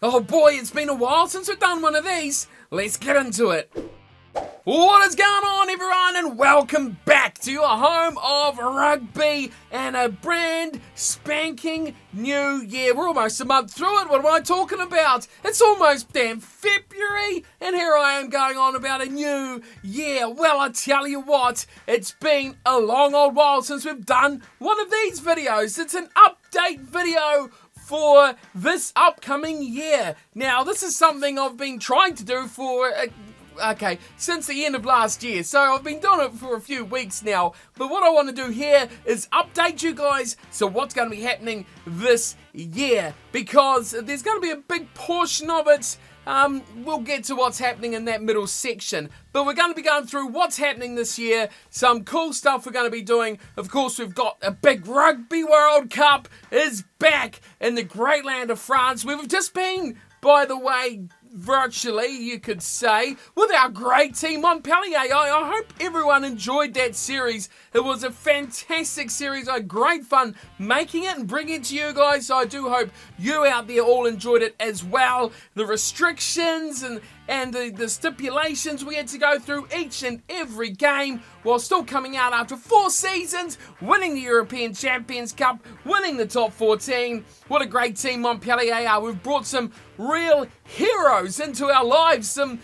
Oh boy, it's been a while since we've done one of these. Let's get into it. What is going on, everyone, and welcome back to your home of rugby and a brand spanking new year. We're almost a month through it. What am I talking about? It's almost damn February, and here I am going on about a new year. Well, I tell you what, it's been a long old while since we've done one of these videos. It's an update video for this upcoming year. Now, this is something I've been trying to do for since the end of last year, so I've been doing it for a few weeks now. But what I want to do here is update you guys so what's going to be happening this year, because there's going to be a big portion of it. We'll get to what's happening in that middle section, but we're going to be going through what's happening this year, some cool stuff we're going to be doing. Of course, we've got a big Rugby World Cup is back in the great land of France. We've just been, by the way, virtually, you could say, with our great team Montpellier. I hope everyone enjoyed that series. It was a fantastic series. I had great fun making it and bringing it to you guys, so I do hope you out there all enjoyed it as well. The restrictions and the stipulations we had to go through each and every game while still coming out after 4 seasons, winning the European Champions Cup, winning the top 14. What a great team Montpellier are. We've brought some real heroes into our lives, some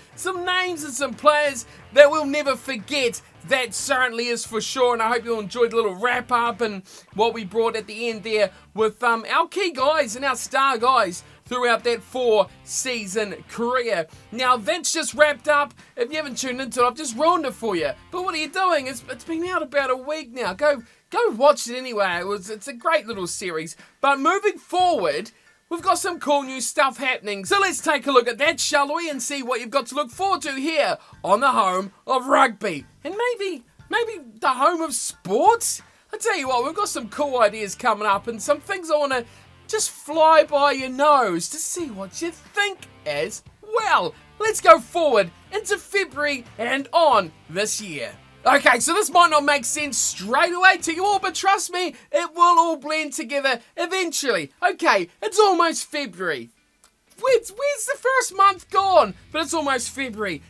names and some players that we'll never forget. That certainly is for sure, and I hope you enjoyed the little wrap up and what we brought at the end there with our key guys and our star guys throughout that 4-season career. Now, that's just wrapped up. If you haven't tuned into it, I've just ruined it for you. But what are you doing? It's been out about a week now. Go watch it anyway. It's a great little series. But moving forward, we've got some cool new stuff happening. So let's take a look at that, shall we? And see what you've got to look forward to here on the home of rugby. And maybe the home of sports? I tell you what, we've got some cool ideas coming up and some things I want to just fly by your nose to see what you think as well. Let's go forward into February and on this year. Okay, so this might not make sense straight away to you all, but trust me, it will all blend together eventually. Okay, it's almost February. Where's the first month gone? But it's almost February.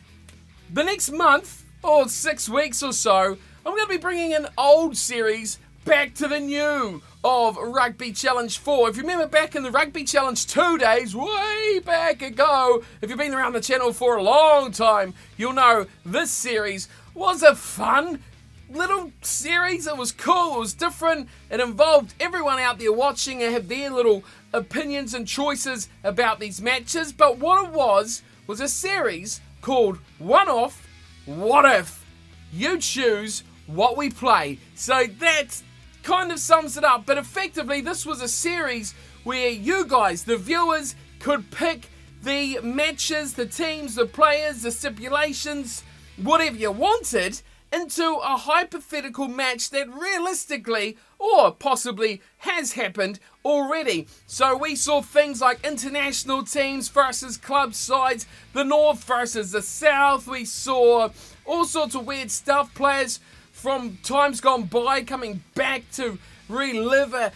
The next month, or 6 weeks or so, I'm going to be bringing an old series back to the new of Rugby Challenge 4. If you remember back in the Rugby Challenge 2 days, way back ago, if you've been around the channel for a long time, you'll know this series was a fun little series. It was cool, it was different, it involved everyone out there watching and have their little opinions and choices about these matches. But what it was a series called One Off, What If? You choose what we play. So that kind of sums it up, but effectively this was a series where you guys, the viewers, could pick the matches, the teams, the players, the stipulations, whatever you wanted, into a hypothetical match that realistically or possibly has happened already. So we saw things like international teams versus club sides, the North versus the South. We saw all sorts of weird stuff, players from times gone by coming back to relive a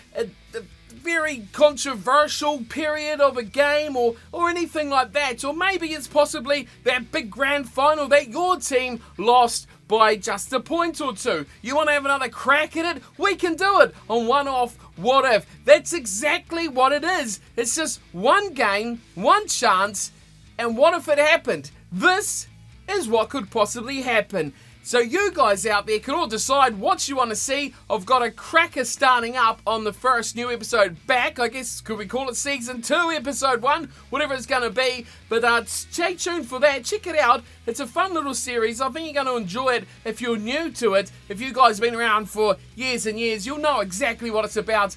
very controversial period of a game or anything like that. Or maybe it's possibly that big grand final that your team lost by just a point or two. You want to have another crack at it? We can do it on One Off, What If? That's exactly what it is. It's just one game, one chance, and what if it happened? This is what could possibly happen. So you guys out there can all decide what you want to see. I've got a cracker starting up on the first new episode back. I guess, could we call it Season 2, Episode 1? Whatever it's going to be. But stay tuned for that. Check it out. It's a fun little series. I think you're going to enjoy it if you're new to it. If you guys have been around for years and years, you'll know exactly what it's about.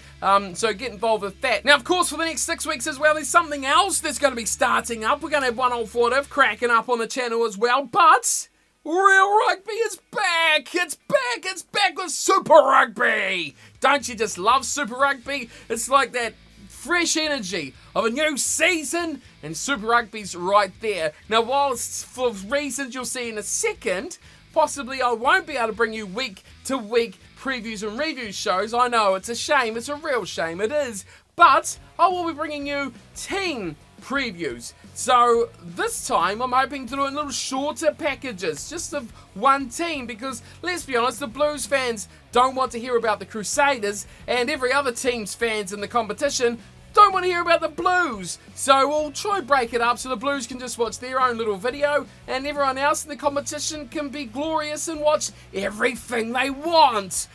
So get involved with that. Now, of course, for the next 6 weeks as well, there's something else that's going to be starting up. We're going to have One Off What If cracking up on the channel as well. But Real Rugby is back! It's back! It's back with Super Rugby! Don't you just love Super Rugby? It's like that fresh energy of a new season, and Super Rugby's right there. Now, whilst for reasons you'll see in a second, possibly I won't be able to bring you week to week previews and review shows. I know, it's a shame. It's a real shame. It is. But I will be bringing you team previews. So this time I'm hoping to do it in little shorter packages, just of one team, because let's be honest, the Blues fans don't want to hear about the Crusaders, and every other team's fans in the competition don't want to hear about the Blues. So we'll try break it up so the Blues can just watch their own little video and everyone else in the competition can be glorious and watch everything they want.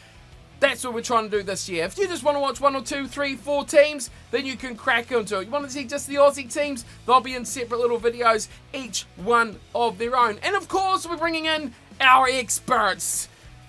That's what we're trying to do this year. If you just want to watch 1 or 2, 3, 4 teams, then you can crack into it. You want to see just the Aussie teams, they'll be in separate little videos, each one of their own. And of course, we're bringing in our experts.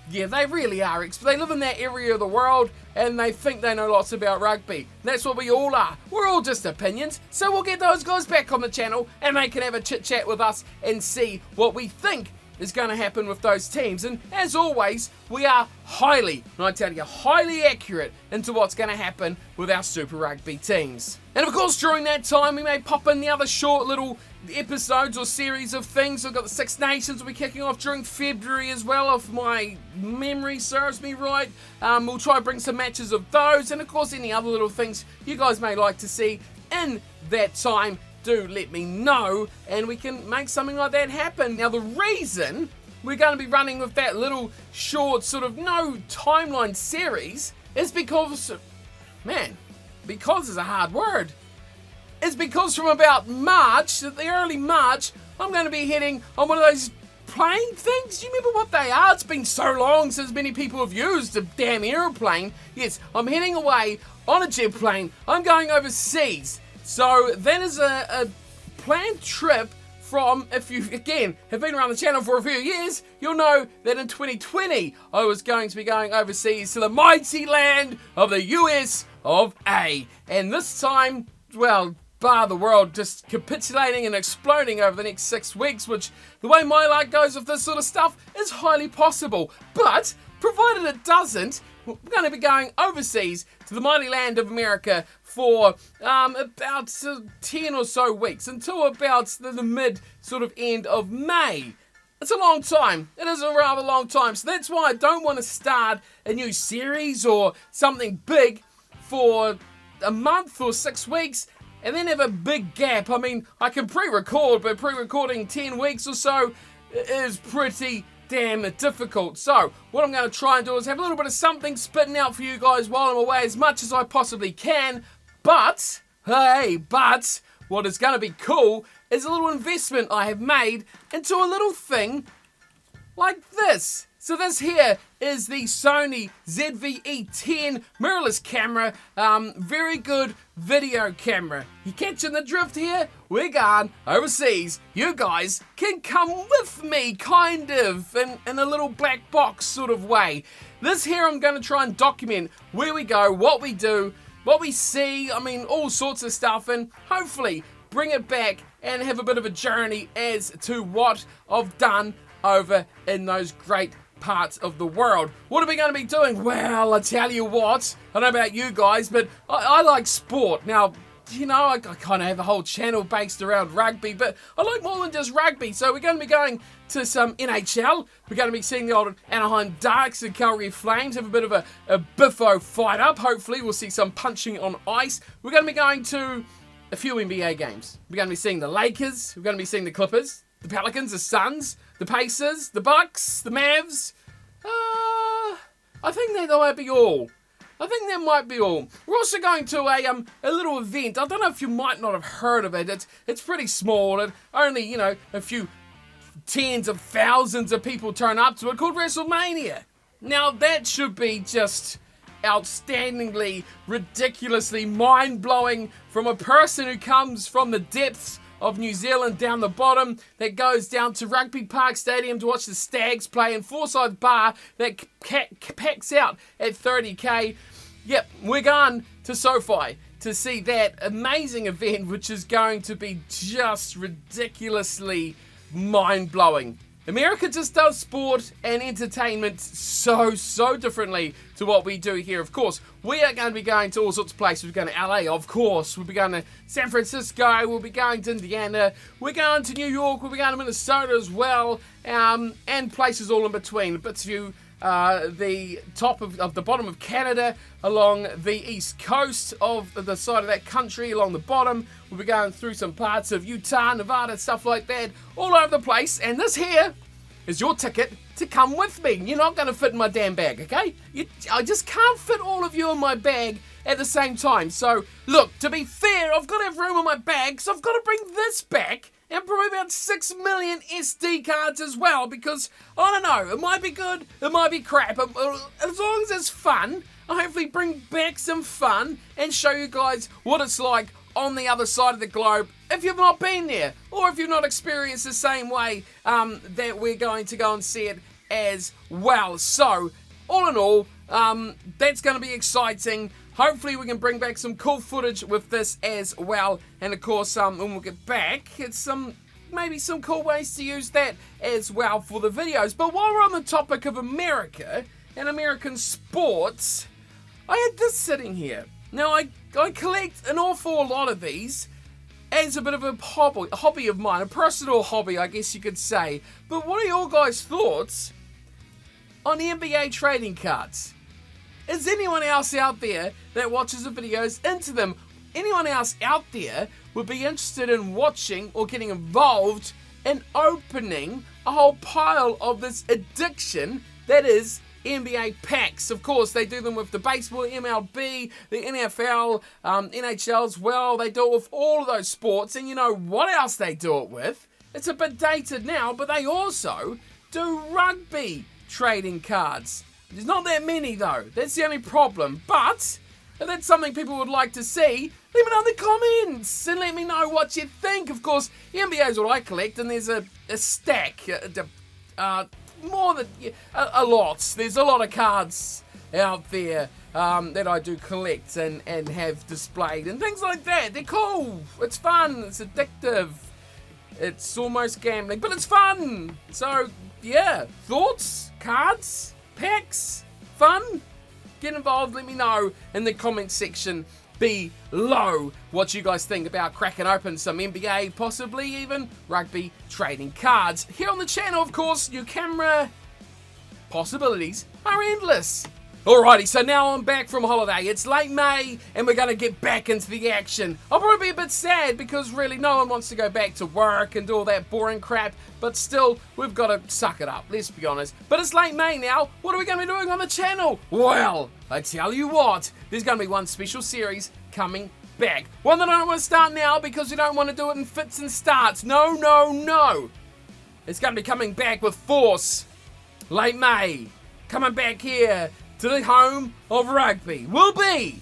Yeah, they really are experts. They live in that area of the world and they think they know lots about rugby. That's what we all are. We're all just opinions. So we'll get those guys back on the channel and they can have a chit chat with us and see what we think is going to happen with those teams. And as always, we are highly accurate into what's going to happen with our Super Rugby teams. And of course, during that time, we may pop in the other short little episodes or series of things. We've got the Six Nations will be kicking off during February as well, if my memory serves me right. We'll try to bring some matches of those, and of course any other little things you guys may like to see in that time. Do let me know and we can make something like that happen. Now the reason we're going to be running with that little short sort of no timeline series is because, because is a hard word. It's because from about March, the early March, I'm going to be heading on one of those plane things. Do you remember what they are? It's been so long since many people have used a damn aeroplane. Yes, I'm heading away on a jet plane. I'm going overseas. So that is a planned trip from, if you, again, have been around the channel for a few years, you'll know that in 2020, I was going to be going overseas to the mighty land of the US of A. And this time, well, bar the world just capitulating and exploding over the next 6 weeks, which, the way my luck goes with this sort of stuff, is highly possible. But, provided it doesn't, we're going to be going overseas to the mighty land of America for about 10 or so weeks, until about the mid sort of end of May. It's a long time. It is a rather long time. So that's why I don't want to start a new series or something big for a month or 6 weeks and then have a big gap. I mean, I can pre-record, but pre-recording 10 weeks or so is pretty damn difficult. So what I'm going to try and do is have a little bit of something spitting out for you guys while I'm away as much as I possibly can. But, what is going to be cool is a little investment I have made into a little thing like this. So this here is the Sony ZV-E10 mirrorless camera, very good video camera. You catching the drift here? We're gone overseas. You guys can come with me, kind of, in a little black box sort of way. This here I'm going to try and document where we go, what we do, what we see, I mean all sorts of stuff, and hopefully bring it back and have a bit of a journey as to what I've done over in those great parts of the world. What are we going to be doing? Well, I tell you what, I don't know about you guys, but I like sport. Now, you know, I kind of have a whole channel based around rugby, but I like more than just rugby. So we're going to be going to some NHL. We're going to be seeing the old Anaheim Ducks and Calgary Flames have a bit of a biffo fight up. Hopefully we'll see some punching on ice. We're going to be going to a few NBA games. We're going to be seeing the Lakers. We're going to be seeing the Clippers, the Pelicans, the Suns, the Pacers, the Bucks, the Mavs. I think that might be all. We're also going to a little event. I don't know if you might not have heard of it. It's pretty small and only, you know, a few tens of thousands of people turn up to it, called WrestleMania. Now that should be just outstandingly, ridiculously mind-blowing from a person who comes from the depths of New Zealand down the bottom, that goes down to Rugby Park Stadium to watch the Stags play in Forsyth Bar that packs out at 30k. Yep, we're going to SoFi to see that amazing event, which is going to be just ridiculously mind-blowing. America just does sport and entertainment so differently to what we do here. Of course, we are going to be going to all sorts of places. We're going to LA, of course. We'll be going to San Francisco. We'll be going to Indiana. We're going to New York. We'll be going to Minnesota as well. And places all in between. Bits of you the top of the bottom of Canada, along the east coast of the side of that country, along the bottom. We'll be going through some parts of Utah, Nevada, stuff like that, all over the place. And this here is your ticket to come with me. You're not going to fit in my damn bag, okay? I just can't fit all of you in my bag at the same time. So, look, to be fair, I've got to have room in my bag, so I've got to bring this back and probably about 6 million SD cards as well, because, I don't know, it might be good, it might be crap. As long as it's fun, I'll hopefully bring back some fun and show you guys what it's like on the other side of the globe if you've not been there, or if you've not experienced the same way that we're going to go and see it as well. So, all in all, that's going to be exciting. Hopefully we can bring back some cool footage with this as well. And of course, when we'll get back, it's maybe some cool ways to use that as well for the videos. But while we're on the topic of America and American sports, I had this sitting here. Now, I collect an awful lot of these as a bit of a hobby of mine, a personal hobby, I guess you could say. But what are your guys' thoughts on the NBA trading cards? Is anyone else out there that watches the videos into them? Anyone else out there would be interested in watching or getting involved in opening a whole pile of this addiction that is NBA packs? Of course, they do them with the baseball, MLB, the NFL, NHL as well. They do it with all of those sports. And you know what else they do it with? It's a bit dated now, but they also do rugby trading cards. There's not that many though. That's the only problem. But if that's something people would like to see, let me know in the comments and let me know what you think. Of course, the NBA is what I collect, and there's a stack, more than a lot. There's a lot of cards out there that I do collect and have displayed and things like that. They're cool. It's fun. It's addictive. It's almost gambling, but it's fun. So yeah, thoughts, cards, packs, fun? Get involved, let me know in the comment section below what you guys think about cracking open some NBA, possibly even rugby trading cards. Here on the channel, of course, your camera possibilities are endless. Alrighty, so now I'm back from holiday. It's late May, and we're going to get back into the action. I'll probably be a bit sad, because really no one wants to go back to work and do all that boring crap, but still, we've got to suck it up, let's be honest. But it's late May now. What are we going to be doing on the channel? Well, I tell you what, there's going to be one special series coming back. One that I don't want to start now, because we don't want to do it in fits and starts. No, no, no. It's going to be coming back with force. Late May, coming back here to the home of rugby will be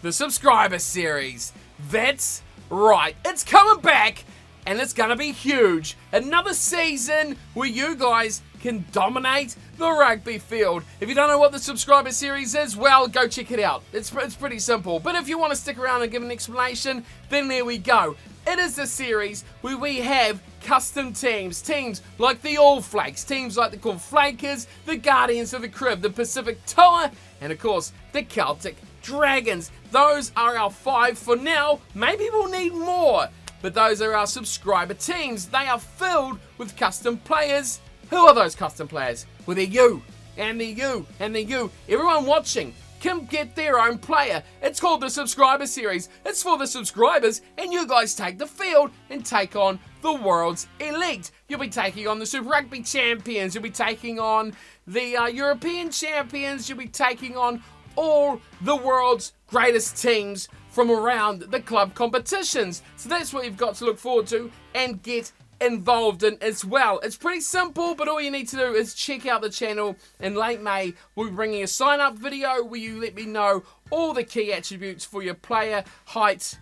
the subscriber series. That's right, it's coming back, and it's gonna be huge. Another season where you guys can dominate the rugby field. If you don't know what the subscriber series is, well, go check it out. It's pretty simple. But if you want to stick around and give an explanation, then there we go. It is a series where we have custom teams like the All Flakes, teams like the Cornflakers, the Guardians of the Crib, the Pacific Toa, and of course, the Celtic Dragons. Those are our 5 for now. Maybe we'll need more, but those are our subscriber teams. They are filled with custom players. Who are those custom players? Well, they're you, and they're you, and they're you. Everyone watching can get their own player. It's called the subscriber series. It's for the subscribers, and you guys take the field and take on the world's elite. You'll be taking on the Super Rugby champions. You'll be taking on the European champions. You'll be taking on all the world's greatest teams from around the club competitions. So that's what you've got to look forward to and get involved in as well. It's pretty simple, but all you need to do is check out the channel. In late May, we'll be bringing a sign up video where you let me know all the key attributes for your player: height,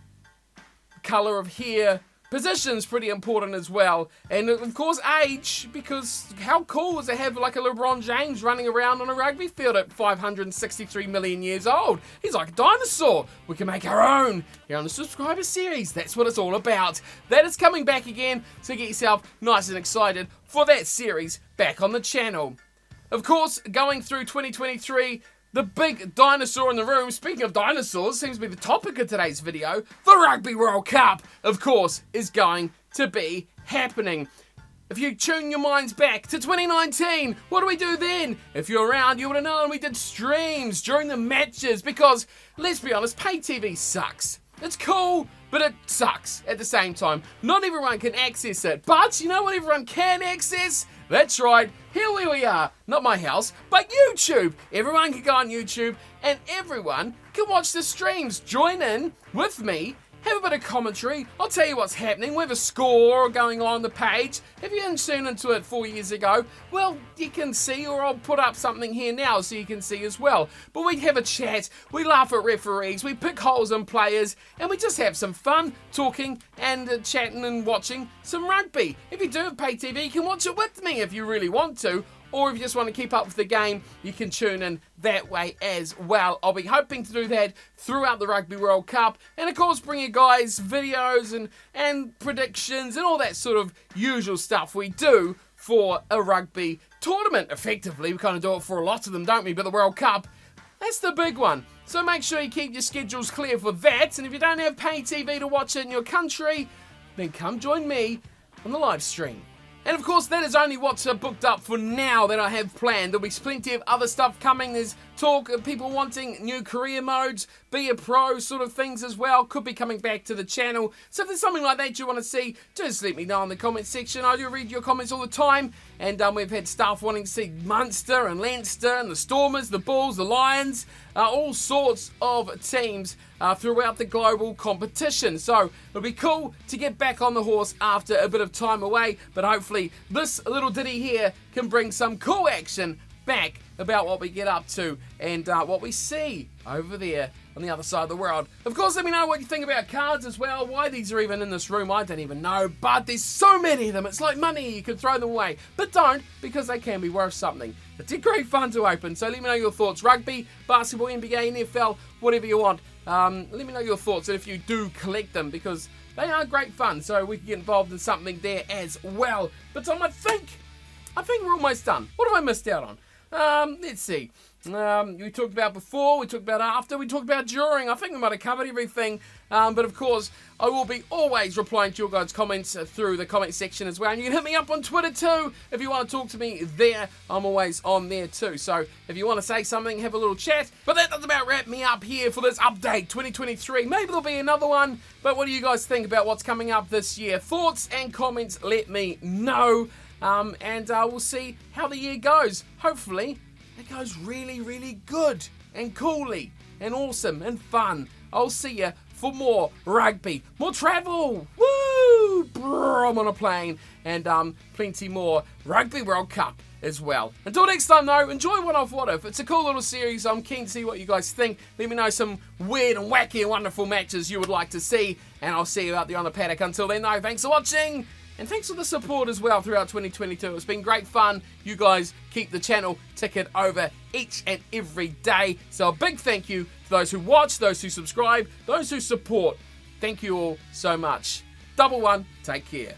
color of hair, position's pretty important as well, and of course age, because how cool is to have like a LeBron James running around on a rugby field at 563 million years old? He's like a dinosaur. We can make our own here on the subscriber series. That's what it's all about. That is coming back again, so get yourself nice and excited for that series back on the channel. Of course, going through 2023, the big dinosaur in the room, speaking of dinosaurs, seems to be the topic of today's video. The Rugby World Cup, of course, is going to be happening. If you tune your minds back to 2019, what do we do then? If you're around, you would have known we did streams during the matches because, let's be honest, pay TV sucks. It's cool, but it sucks at the same time. Not everyone can access it, but you know what everyone can access? That's right, here we are. Not my house, but YouTube. Everyone can go on YouTube and everyone can watch the streams. Join in with me. Have a bit of commentary. I'll tell you what's happening. We have a score going on the page. If you didn't tune into it 4 years ago, well, you can see, or I'll put up something here now so you can see as well. But we have a chat, we laugh at referees, we pick holes in players, and we just have some fun talking and chatting and watching some rugby. If you do have pay TV, you can watch it with me if you really want to. Or if you just want to keep up with the game, you can tune in that way as well. I'll be hoping to do that throughout the Rugby World Cup. And of course, bring you guys videos and predictions and all that sort of usual stuff we do for a rugby tournament. Effectively, we kind of do it for a lot of them, don't we? But the World Cup, that's the big one. So make sure you keep your schedules clear for that. And if you don't have pay TV to watch it in your country, then come join me on the live stream. And of course, that is only what's booked up for now that I have planned. There'll be plenty of other stuff coming. There's talk of people wanting new career modes, be a pro sort of things as well. Could be coming back to the channel. So if there's something like that you want to see, just let me know in the comment section. I do read your comments all the time. And we've had staff wanting to see Munster and Leinster and the Stormers, the Bulls, the Lions, all sorts of teams throughout the global competition. So it'll be cool to get back on the horse after a bit of time away. But hopefully this little ditty here can bring some cool action back about what we get up to and what we see over there on the other side of the world. Of course, let me know what you think about cards as well. Why these are even in this room, I don't even know. But there's so many of them. It's like money. You can throw them away. But don't, because they can be worth something. It's great fun to open. So let me know your thoughts. Rugby, basketball, NBA, NFL, whatever you want. Let me know your thoughts and if you do collect them, because they are great fun. So we can get involved in something there as well. But Tom, I think we're almost done. What have I missed out on? Let's see. We talked about before, we talked about after, we talked about during. I think we might have covered everything. But of course, I will be always replying to your guys' comments through the comment section as well. And you can hit me up on Twitter too if you want to talk to me there. I'm always on there too. So if you want to say something, have a little chat. But that does about wrap me up here for this update 2023. Maybe there'll be another one. But what do you guys think about what's coming up this year? Thoughts and comments, let me know. And we'll see how the year goes. Hopefully, it goes really, really good and coolly and awesome and fun. I'll see you for more rugby, more travel. Woo! Brr, I'm on a plane and plenty more Rugby World Cup as well. Until next time though, enjoy What If What If. It's a cool little series. I'm keen to see what you guys think. Let me know some weird and wacky and wonderful matches you would like to see. And I'll see you out there on the paddock. Until then though, thanks for watching. And thanks for the support as well throughout 2022. It's been great fun. You guys keep the channel ticking over each and every day. So a big thank you to those who watch, those who subscribe, those who support. Thank you all so much. Double one, take care.